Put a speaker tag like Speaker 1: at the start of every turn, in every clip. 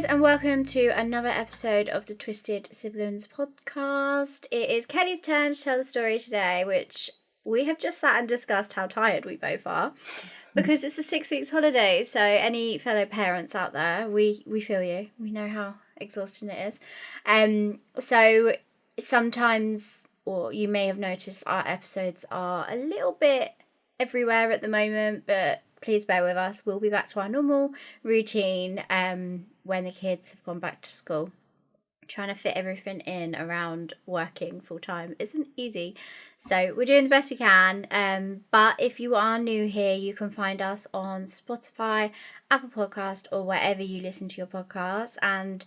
Speaker 1: and welcome to another episode of the Twisted Siblings podcast. It is Kelly's turn to tell the story today, which we have just sat and discussed how tired we both are because it's a 6 weeks holiday. So any fellow parents out there, we feel you. We know how exhausting it is. So sometimes, or you may have noticed, our episodes are a little bit everywhere at the moment, but please bear with us. We'll be back to our normal routine when the kids have gone back to school. Trying to fit everything in around working full time isn't easy. So we're doing the best we can. But if you are new here, you can find us on Spotify, Apple Podcast, or wherever you listen to your podcasts. And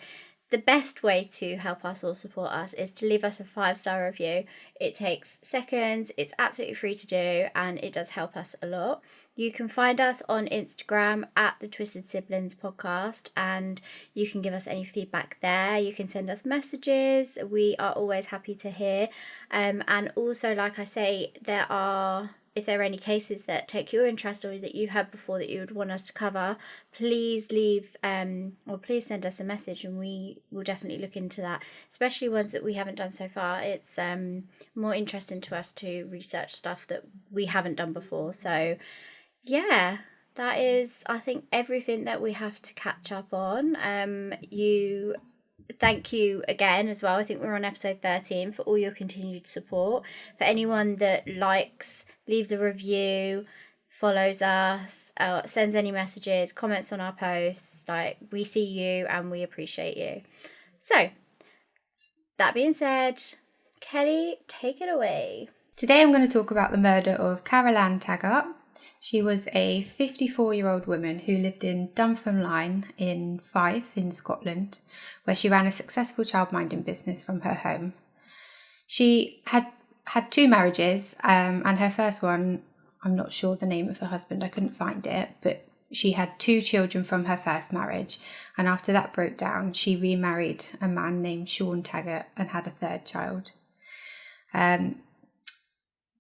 Speaker 1: the best way to help us or support us is to leave us a 5-star review. It takes seconds, it's absolutely free to do, and it does help us a lot. You can find us on Instagram at the Twisted Siblings podcast, and you can give us any feedback there. You can send us messages. We are always happy to hear. And also, like I say, if there are any cases that take your interest or that you've had before that you would want us to cover, please leave or please send us a message and we will definitely look into that, especially ones that we haven't done so far. It's more interesting to us to research stuff that we haven't done before. So yeah, that is, I think, everything that we have to catch up on. Thank you again as well. I think we're on episode 13 for all your continued support. For anyone that likes, leaves a review, follows us, sends any messages, comments on our posts, we see you and we appreciate you. So, that being said, Kelly, take it away.
Speaker 2: Today I'm going to talk about the murder of Carol Ann Taggart. She was a 54-year-old woman who lived in Dunfermline in Fife in Scotland, where she ran a successful childminding business from her home. She had 2 marriages, and her first one, I'm not sure the name of her husband, I couldn't find it, but she had 2 children from her first marriage, and after that broke down, she remarried a man named Sean Taggart and had a 3rd child.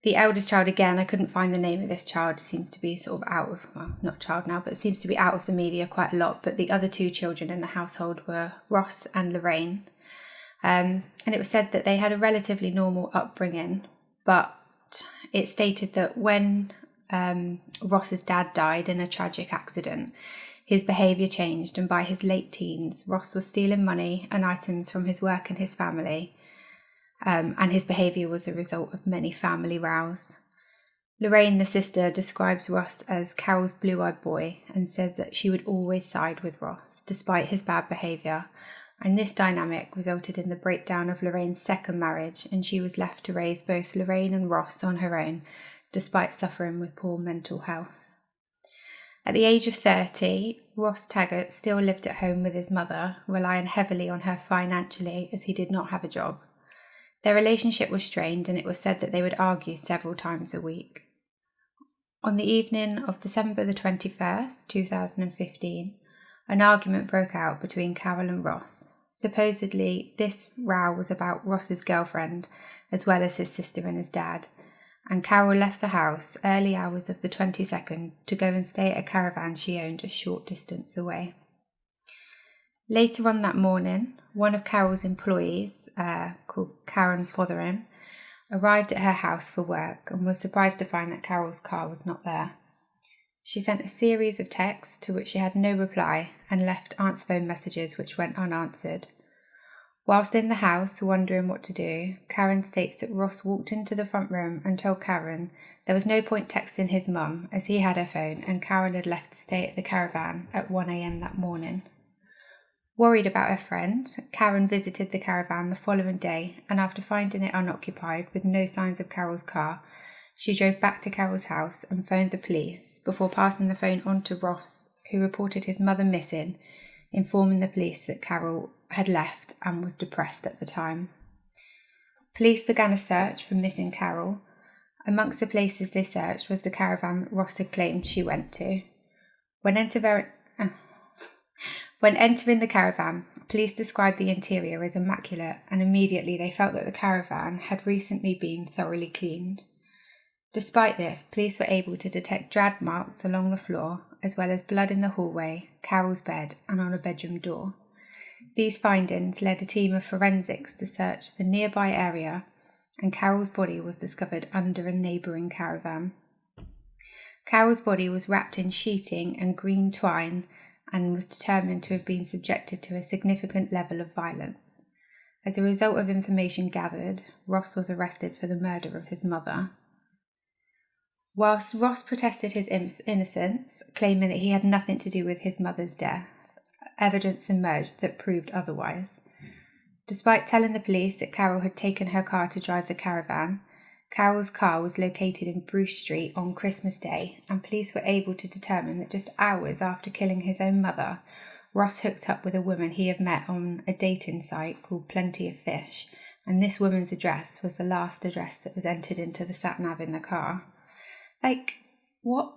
Speaker 2: The eldest child, again, I couldn't find the name of this child. It seems to be sort of not child now, but it seems to be out of the media quite a lot. But the other 2 children in the household were Ross and Lorraine. And it was said that they had a relatively normal upbringing, but it stated that when Ross's dad died in a tragic accident, his behaviour changed, and by his late teens, Ross was stealing money and items from his work and his family. And his behaviour was a result of many family rows. Lorraine, the sister, describes Ross as Carol's blue-eyed boy and says that she would always side with Ross, despite his bad behaviour, and this dynamic resulted in the breakdown of Lorraine's second marriage, and she was left to raise both Lorraine and Ross on her own, despite suffering with poor mental health. At the age of 30, Ross Taggart still lived at home with his mother, relying heavily on her financially as he did not have a job. Their relationship was strained, and it was said that they would argue several times a week. On the evening of December the 21st, 2015, an argument broke out between Carol and Ross. Supposedly, this row was about Ross's girlfriend, as well as his sister and his dad, and Carol left the house early hours of the 22nd to go and stay at a caravan she owned a short distance away. Later on that morning, one of Carol's employees, called Karen Fotherin, arrived at her house for work and was surprised to find that Carol's car was not there. She sent a series of texts to which she had no reply and left answer phone messages which went unanswered. Whilst in the house, wondering what to do, Karen states that Ross walked into the front room and told Karen there was no point texting his mum as he had her phone and Carol had left to stay at the caravan at 1 a.m. that morning. Worried about her friend, Karen visited the caravan the following day, and after finding it unoccupied with no signs of Carol's car, she drove back to Carol's house and phoned the police before passing the phone on to Ross, who reported his mother missing, informing the police that Carol had left and was depressed at the time. Police began a search for missing Carol. Amongst the places they searched was the caravan that Ross had claimed she went to. When entering the caravan, police described the interior as immaculate, and immediately they felt that the caravan had recently been thoroughly cleaned. Despite this, police were able to detect drag marks along the floor, as well as blood in the hallway, Carol's bed, and on a bedroom door. These findings led a team of forensics to search the nearby area, and Carol's body was discovered under a neighbouring caravan. Carol's body was wrapped in sheeting and green twine and was determined to have been subjected to a significant level of violence. As a result of information gathered, Ross was arrested for the murder of his mother. Whilst Ross protested his innocence, claiming that he had nothing to do with his mother's death, evidence emerged that proved otherwise. Despite telling the police that Carol had taken her car to drive the caravan, Carol's car was located in Bruce Street on Christmas Day, and police were able to determine that just hours after killing his own mother, Ross hooked up with a woman he had met on a dating site called Plenty of Fish, and this woman's address was the last address that was entered into the sat-nav in the car. Like, what?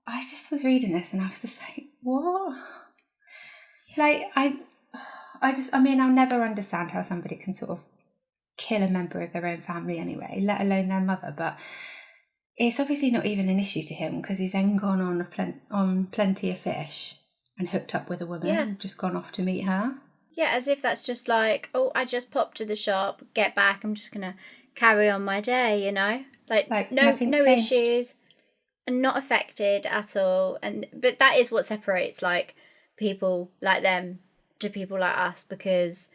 Speaker 2: I just was reading this and I was just like, what? Like, I mean, I'll never understand how somebody can sort of kill a member of their own family anyway, let alone their mother, but it's obviously not even an issue to him because he's then gone on Plenty of Fish and hooked up with a woman and just gone off to meet her.
Speaker 1: Yeah, as if that's just like, oh, I just popped to the shop, get back, I'm just going to carry on my day, you know? Like no issues, and not affected at all. But that is what separates, like, people like them to people like us, because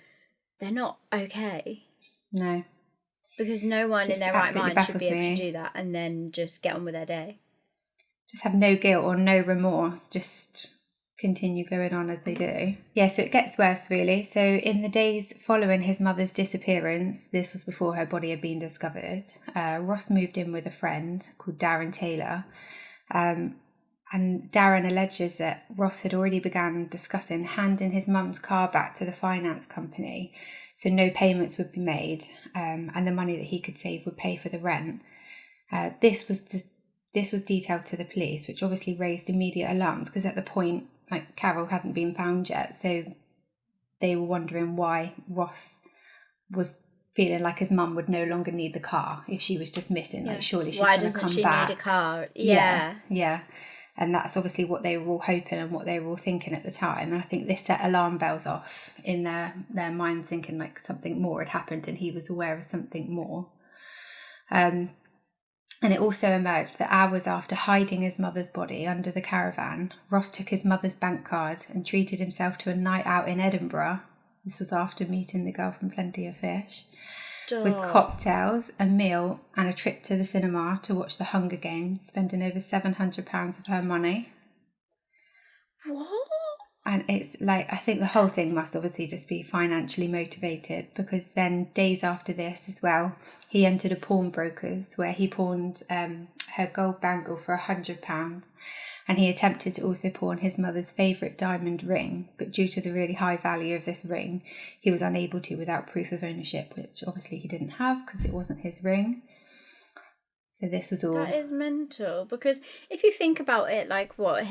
Speaker 1: they're not okay.
Speaker 2: No.
Speaker 1: Because no one
Speaker 2: just
Speaker 1: in their right mind should be able
Speaker 2: me.
Speaker 1: to do that and then just get on with their day.
Speaker 2: Just have no guilt or no remorse, just continue going on as they do. Yeah, so it gets worse really. So in the days following his mother's disappearance, this was before her body had been discovered, Ross moved in with a friend called Darren Taylor. And Darren alleges that Ross had already begun discussing handing his mum's car back to the finance company, so no payments would be made, and the money that he could save would pay for the rent. This was detailed to the police, which obviously raised immediate alarms because at the point, like, Carol hadn't been found yet, so they were wondering why Ross was feeling like his mum would no longer need the car if she was just missing. Like, surely she's going to come back. Why doesn't she
Speaker 1: need a car? Yeah.
Speaker 2: And that's obviously what they were all hoping and what they were all thinking at the time. And I think this set alarm bells off in their mind, thinking like something more had happened and he was aware of something more. And it also emerged that hours after hiding his mother's body under the caravan, Ross took his mother's bank card and treated himself to a night out in Edinburgh. This was after meeting the girl from Plenty of Fish. Stop. With cocktails, a meal and a trip to the cinema to watch the Hunger Games, spending over £700 of her money.
Speaker 1: What?
Speaker 2: And it's like, I think the whole thing must obviously just be financially motivated, because then days after this as well, he entered a pawnbroker's where he pawned her gold bangle for £100. And he attempted to also pawn his mother's favourite diamond ring, but due to the really high value of this ring, he was unable to without proof of ownership, which obviously he didn't have because it wasn't his ring. So this was all...
Speaker 1: That is mental, because if you think about it, like, what,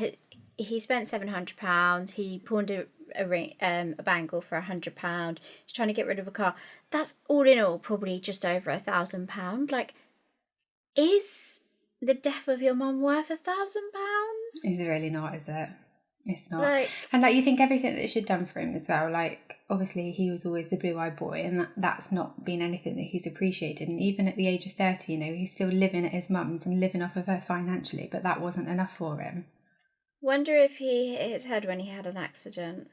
Speaker 1: he spent £700, he pawned a ring, a bangle for £100, he's trying to get rid of a car. That's all in all probably just over £1,000. Like, is the death of your mum worth £1,000?
Speaker 2: It's really not, is it? It's not.
Speaker 1: Like,
Speaker 2: and like, you think everything that she'd done for him as well, like, obviously he was always the blue-eyed boy, and that's not been anything that he's appreciated. And even at the age of 30, you know, he's still living at his mum's and living off of her financially, but that wasn't enough for him.
Speaker 1: Wonder if he hit his head when he had an accident.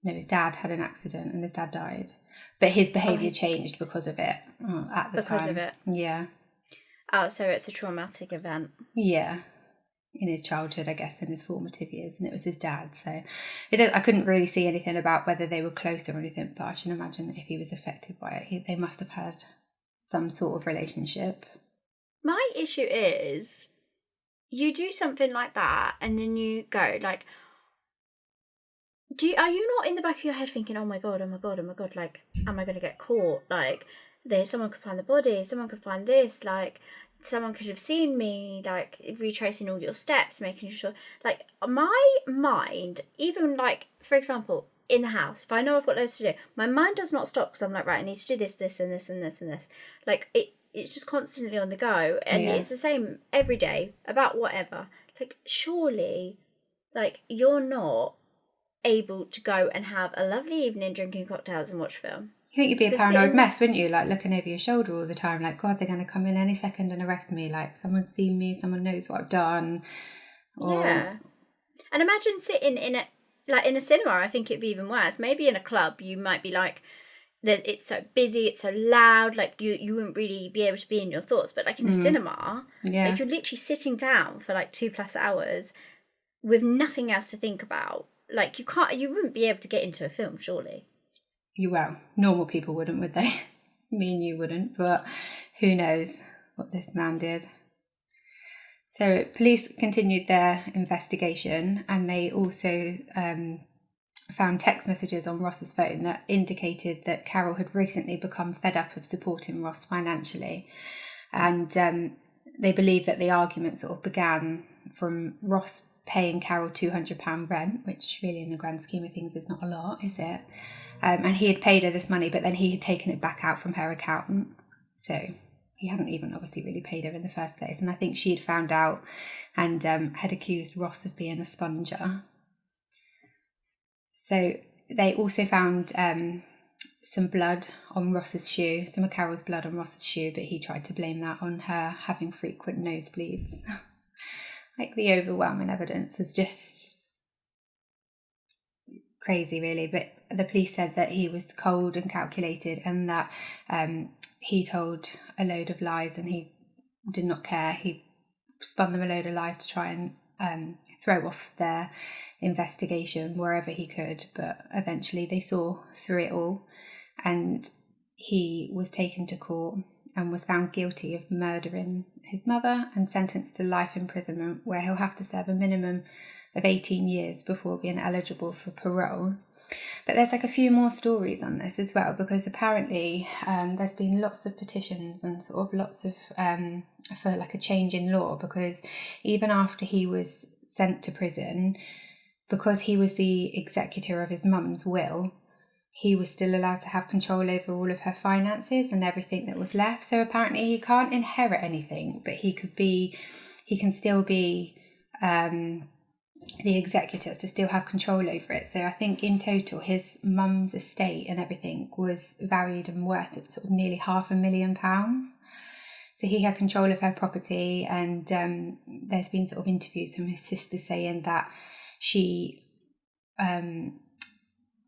Speaker 2: No, his dad had an accident and his dad died, but his behaviour changed because of it at the time.
Speaker 1: Because of it?
Speaker 2: Yeah.
Speaker 1: Oh, so it's a traumatic event.
Speaker 2: Yeah. In his childhood, I guess, in his formative years, and it was his dad. So I couldn't really see anything about whether they were close or anything, but I should imagine that if he was affected by it, they must have had some sort of relationship.
Speaker 1: My issue is, you do something like that and then you go, like, are you not in the back of your head thinking, oh my god, like, am I going to get caught? Like, someone could find the body, someone could find this, like, someone could have seen me, like, retracing all your steps, making sure, like, my mind, even, like, for example, in the house, if I know I've got loads to do, my mind does not stop, because I'm like, right, I need to do this, this, and this, and this, and this. Like, it's just constantly on the go, and it's the same every day, about whatever. Like, surely, like, you're not able to go and have a lovely evening drinking cocktails and watch film.
Speaker 2: You think you'd be a
Speaker 1: Because
Speaker 2: paranoid mess, wouldn't you? Like looking over your shoulder all the time, like, God, they're going to come in any second and arrest me. Like, someone's seen me, someone knows what I've done. Or...
Speaker 1: Yeah. And imagine sitting in a cinema. I think it'd be even worse. Maybe in a club, you might be like, it's so busy, it's so loud, like you wouldn't really be able to be in your thoughts. But like in a cinema, like you're literally sitting down for like 2+ hours with nothing else to think about. Like you wouldn't be able to get into a film, surely.
Speaker 2: Well, normal people wouldn't, would they? Me and you wouldn't, but who knows what this man did. So police continued their investigation, and they also found text messages on Ross's phone that indicated that Carol had recently become fed up of supporting Ross financially. And they believe that the argument sort of began from Ross paying Carol £200 rent, which really in the grand scheme of things is not a lot, is it? And he had paid her this money, but then he had taken it back out from her accountant. So he hadn't even obviously really paid her in the first place. And I think she had found out and had accused Ross of being a sponger. So they also found some blood on Ross's shoe, some of Carol's blood on Ross's shoe, but he tried to blame that on her having frequent nosebleeds. Like, the overwhelming evidence was just crazy, really. But the police said that he was cold and calculated, and that he told a load of lies, and he did not care. He spun them a load of lies to try and throw off their investigation wherever he could. But eventually they saw through it all, and he was taken to court and was found guilty of murdering his mother and sentenced to life imprisonment, where he'll have to serve a minimum of 18 years before being eligible for parole. But there's like a few more stories on this as well, because apparently there's been lots of petitions and sort of lots of for like a change in law, because even after he was sent to prison, because he was the executor of his mum's will, he was still allowed to have control over all of her finances and everything that was left. So apparently he can't inherit anything, but he can still be the executor, to still have control over it. So I think in total his mum's estate and everything was valued and worth at sort of nearly £500,000. So he had control of her property, and there's been sort of interviews from his sister saying that she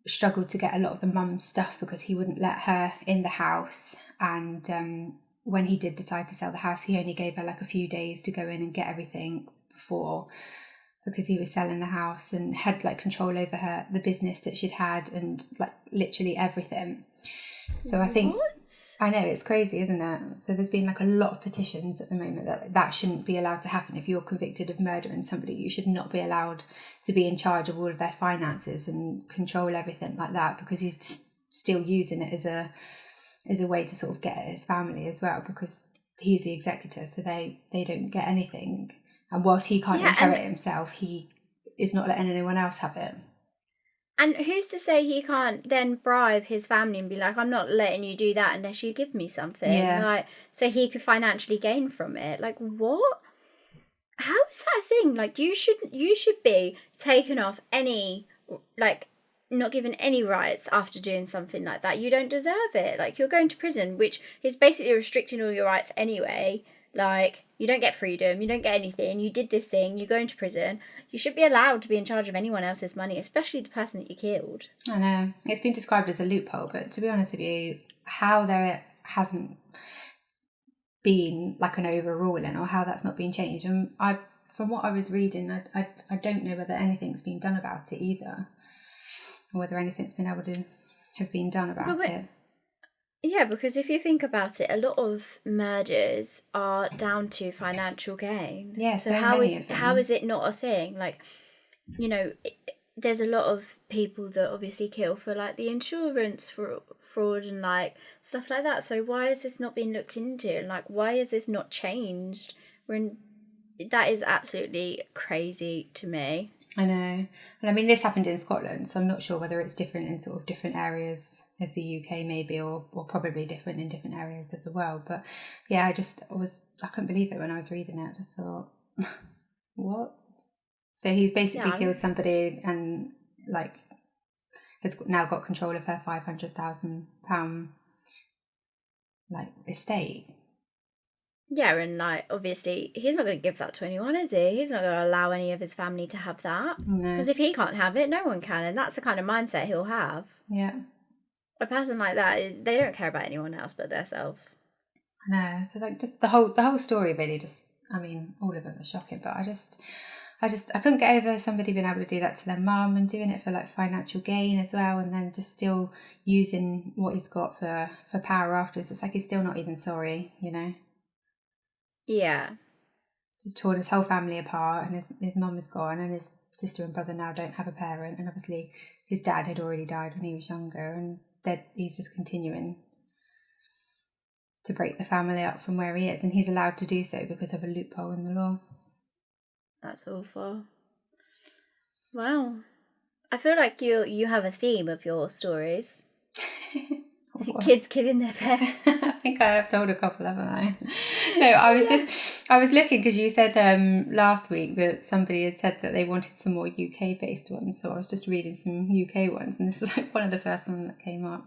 Speaker 2: struggled to get a lot of the mum's stuff because he wouldn't let her in the house. And when he did decide to sell the house, he only gave her like a few days to go in and get everything before, because he was selling the house and had like control over her, the business that she'd had, and like literally everything. So I think, I know, it's crazy, isn't it? So there's been like a lot of petitions at the moment that shouldn't be allowed to happen. If you're convicted of murdering somebody, you should not be allowed to be in charge of all of their finances and control everything like that, because he's still using it as a way to sort of get at his family as well, because he's the executor, so they don't get anything. And whilst he can't inherit himself, he is not letting anyone else have it.
Speaker 1: And who's to say he can't then bribe his family and be like, I'm not letting you do that unless you give me something.
Speaker 2: Yeah.
Speaker 1: Like, so he could financially gain from it. Like, what? How is that a thing? Like, you should be taken off any, like, not given any rights after doing something like that. You don't deserve it. Like, you're going to prison, which is basically restricting all your rights anyway. Like, you don't get freedom, you don't get anything, you did this thing, you go into prison. You should be allowed to be in charge of anyone else's money, especially the person that you killed.
Speaker 2: I know. It's been described as a loophole, but to be honest with you, how there hasn't been like an overruling, or how that's not been changed. And from what I was reading, I don't know whether anything's been done about it either, or whether anything's been able to have been done about it.
Speaker 1: Yeah, because if you think about it, a lot of murders are down to financial gain.
Speaker 2: Yeah,
Speaker 1: so how is it not a thing? Like, you know, there's a lot of people that obviously kill for like the insurance fraud and like stuff like that. So why is this not being looked into? And like, why is this not changed? That is absolutely crazy to me.
Speaker 2: I know. And I mean, this happened in Scotland, so I'm not sure whether it's different in sort of different areas of the UK maybe, or probably different in different areas of the world. But yeah, I couldn't believe it when I was reading it. I just thought, what? So he's basically killed somebody, and like, has now got control of her £500,000 like estate.
Speaker 1: Yeah, and like obviously he's not going to give that to anyone, is he? He's not going to allow any of his family to have that. Because if he can't have it, no one can, and that's the kind of mindset he'll have.
Speaker 2: Yeah.
Speaker 1: A person like that, they don't care about anyone else but themselves.
Speaker 2: I know. So like just the whole story really just, I mean, all of it was shocking, but I couldn't get over somebody being able to do that to their mum and doing it for like financial gain as well, and then just still using what he's got for power afterwards. It's like he's still not even sorry, you know.
Speaker 1: Yeah.
Speaker 2: Just torn his whole family apart, and his mum is gone, and his sister and brother now don't have a parent, and obviously his dad had already died when he was younger, and that he's just continuing to break the family up from where he is, and he's allowed to do so because of a loophole in the law.
Speaker 1: That's awful. Wow. I feel like you have a theme of your stories. Kids killing their parents.
Speaker 2: I think I have told a couple, haven't I? No, I was looking because you said last week that somebody had said that they wanted some more UK based ones, so I was just reading some UK ones, and this is like one of the first ones that came up.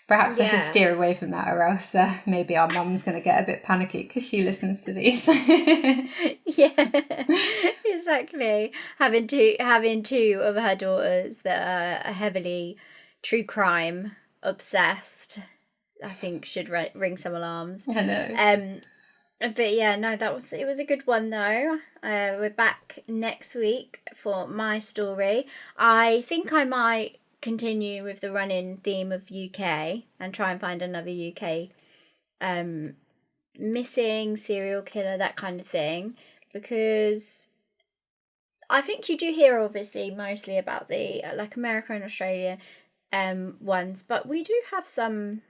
Speaker 2: Perhaps I should steer away from that, or else maybe our mum's going to get a bit panicky because she listens to these.
Speaker 1: Yeah, exactly. Having two of her daughters that are heavily true crime obsessed, I think should ring some alarms.
Speaker 2: I know.
Speaker 1: But yeah, no, it was a good one though. We're back next week for my story. I think I might continue with the running theme of UK and try and find another UK missing serial killer, that kind of thing, because I think you do hear obviously mostly about the like America and Australia ones, but we do have some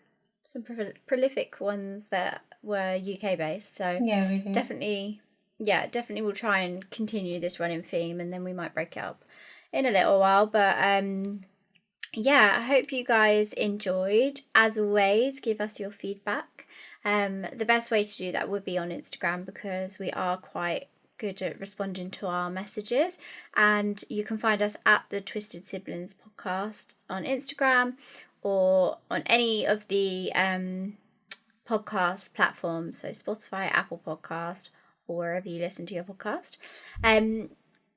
Speaker 1: prolific ones that were UK based, so
Speaker 2: yeah, we do.
Speaker 1: definitely we'll try and continue this running theme, and then we might break it up in a little while. But yeah, I hope you guys enjoyed. As always, give us your feedback. The best way to do that would be on Instagram, because we are quite good at responding to our messages, and you can find us at the Twisted Siblings podcast on Instagram or on any of the podcast platforms, so Spotify, Apple Podcast, or wherever you listen to your podcast.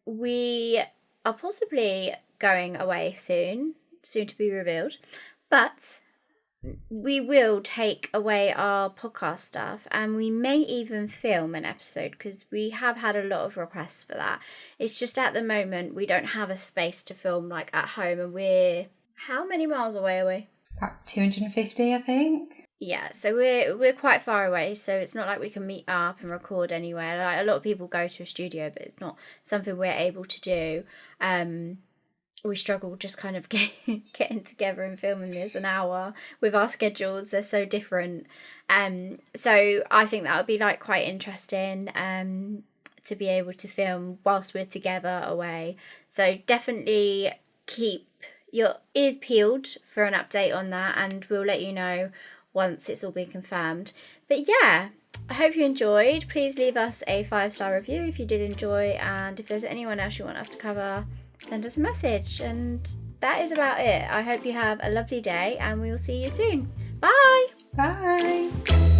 Speaker 1: We are possibly going away soon to be revealed, but we will take away our podcast stuff, and we may even film an episode, because we have had a lot of requests for that. It's just at the moment we don't have a space to film like at home, and we're how many miles away are we?
Speaker 2: About 250, I think.
Speaker 1: Yeah, so we're quite far away, so it's not like we can meet up and record anywhere. Like, a lot of people go to a studio, but it's not something we're able to do. We struggle just kind of getting together and filming this an hour with our schedules. They're so different. So I think that would be like quite interesting to be able to film whilst we're together away. So definitely keep your ears peeled for an update on that, and we'll let you know once it's all been confirmed. But yeah, I hope you enjoyed. Please leave us a 5-star review if you did enjoy, and if there's anyone else you want us to cover, send us a message. And that is about it. I hope you have a lovely day, and we will see you soon. Bye.
Speaker 2: Bye.